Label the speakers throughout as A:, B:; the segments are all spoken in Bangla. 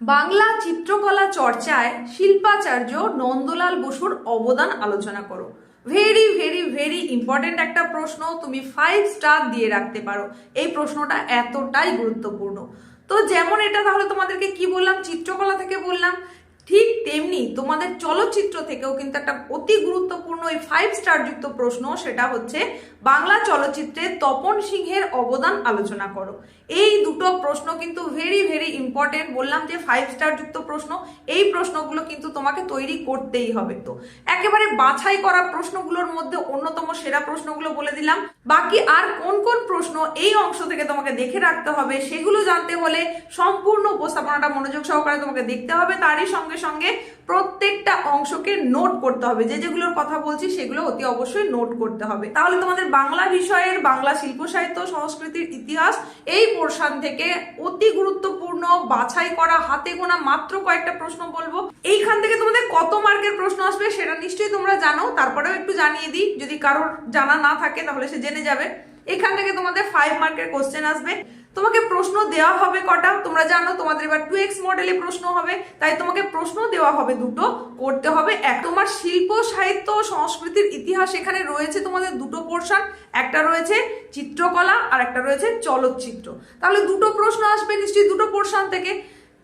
A: বাংলা চিত্রকলা চর্চায় শিল্পাচার্য নন্দলাল বসুর অবদান আলোচনা করো। ভেরি ভেরি ভেরি ইম্পর্টেন্ট একটা প্রশ্ন, তুমি 5 স্টার দিয়ে রাখতে পারো। এই প্রশ্নটা এতটাই গুরুত্বপূর্ণ। তো যেমন এটা তাহলে তোমাদেরকে কি বললাম, চিত্রকলা থেকে বললাম, ঠিক তেমনি তোমাদের চলচ্চিত্র থেকেও কিন্তু একটা অতি গুরুত্বপূর্ণ এই 5 স্টার যুক্ত প্রশ্ন, সেটা হচ্ছে বাংলা চলচ্চিত্রে তপন সিংহের অবদান আলোচনা করো। এই দুটো প্রশ্ন কিন্তু ভেরি ভেরি ইম্পর্টেন্ট। বললাম যে 5 স্টার যুক্ত প্রশ্ন, এই প্রশ্নগুলো কিন্তু তোমাকে তৈরি করতেই হবে। তো একেবারে বাছাই করা প্রশ্নগুলোর মধ্যে অন্যতম সেরা প্রশ্নগুলো বলে দিলাম। বাকি আর কোন কোন প্রশ্ন এই অংশ থেকে তোমাকে দেখে রাখতে হবে সেগুলো জানতে হলে সম্পূর্ণ উপস্থাপনাটা মনোযোগ সহকারে তোমাকে দেখতে হবে। তারই সঙ্গে সঙ্গে প্রত্যেকটা অংশকে নোট করতে হবে। যেগুলোর কথা বলছি সেগুলো অতি অবশ্যই নোট করতে হবে। তাহলে তোমাদের বাংলা বিষয়ের বাংলা শিল্প সাহিত্য সংস্কৃতির ইতিহাস এই পোর্শন থেকে অতি গুরুত্বপূর্ণ বাছাই করা হাতে গোনা মাত্র কয়েকটা প্রশ্ন বলবো। এইখান থেকে তোমাদের কত মার্কের প্রশ্ন আসবে সেটা নিশ্চয়ই তোমরা জানো, তারপরেও একটু জানিয়ে দিই, যদি কারোর জানা না থাকে তাহলে সে জেনে যাবে। এখান থেকে তোমাদের 5 মার্কের কোশ্চেন আসবে। তোমাকে প্রশ্ন দেওয়া হবে কটা তোমরা জানো, তোমাদের এবার 2x মডেলে প্রশ্ন হবে, তাই তোমাকে প্রশ্ন দেওয়া হবে দুটো, করতে হবে এক। তোমার শিল্প সাহিত্য সংস্কৃতির ইতিহাস এখানে রয়েছে তোমাদের দুটো পোর্শন, একটা রয়েছে চিত্রকলা আর একটা রয়েছে চলচ্চিত্র। তাহলে দুটো প্রশ্ন আসবে নিশ্চয়ই দুটো পোর্শন থেকে।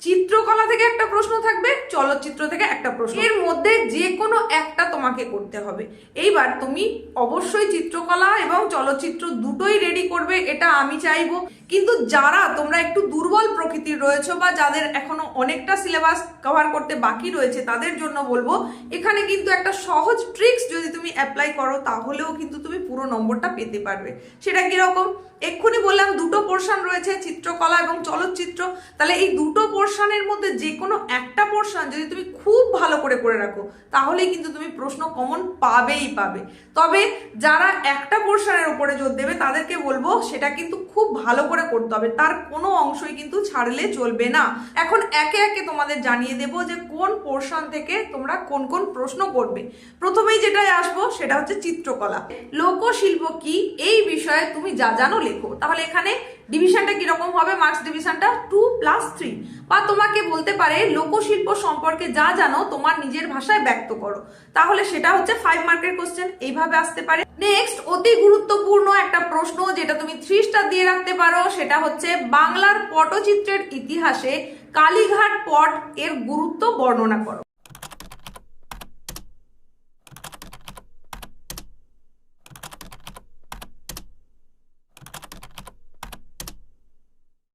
A: চিত্রকলা থেকে একটা প্রশ্ন থাকবে, চলচ্চিত্র থেকে একটা প্রশ্ন, এর মধ্যে যে কোনো একটা তোমাকে করতে হবে। এইবার তুমি অবশ্যই চিত্রকলা এবং চলচ্চিত্র দুটোই রেডি করবে, এটা আমি চাইবো। কিন্তু যারা তোমরা একটু দুর্বল প্রকৃতির রয়েছে বা যাদের এখনো অনেকটা সিলেবাস কভার করতে বাকি রয়েছে, তাদের জন্য বলবো এখানে কিন্তু একটা সহজ ট্রিক্স যদি তুমি অ্যাপ্লাই করো তাহলেও কিন্তু তুমি পুরো নম্বরটা পেতে পারবে। সেটা কিরকম, এক্ষুনি বললাম দুটো পোর্শন রয়েছে চিত্রকলা এবং চলচ্চিত্র। তাহলে এই দুটো পোর্শনের মধ্যে যে কোনো একটা পোর্শন যদি তুমি খুব ভালো করে রাখো তাহলেই কিন্তু তুমি প্রশ্ন কমন পাবেই পাবে। তবে যারা একটা পোর্শনের উপরে জোর দেবে তাদেরকে বলবো সেটা কিন্তু খুব ভালো করে করতে হবে, তার কোনো অংশই কিন্তু ছাড়লে চলবে না। এখন একে একে তোমাদের জানিয়ে দেব যে কোন পোর্শন থেকে তোমরা কোন কোন প্রশ্ন করবে। প্রথমেই যেটাই আসবো সেটা হচ্ছে চিত্রকলা। লোকশিল্প কি এই বিষয়ে তুমি যা জানো লেখো। তাহলে এখানে ডিভিশনটা কিরকম হবে, মার্কস ডিভিশনটা 2+3। বা তোমাকে বলতে পারে লোকশিল্প সম্পর্কে যা জানো তোমার নিজের ভাষায় ব্যক্ত করো, তাহলে সেটা হচ্ছে 5 মার্কের কোশ্চেন, এইভাবে আসতে পারে। নেক্সট অতি গুরুত্বপূর্ণ একটা প্রশ্ন যেটা তুমি 3 স্টার দিয়ে রাখতে পারো, সেটা হচ্ছে বাংলার পটচিত্রের ইতিহাসে কালীঘাট পট এর গুরুত্ব বর্ণনা করো।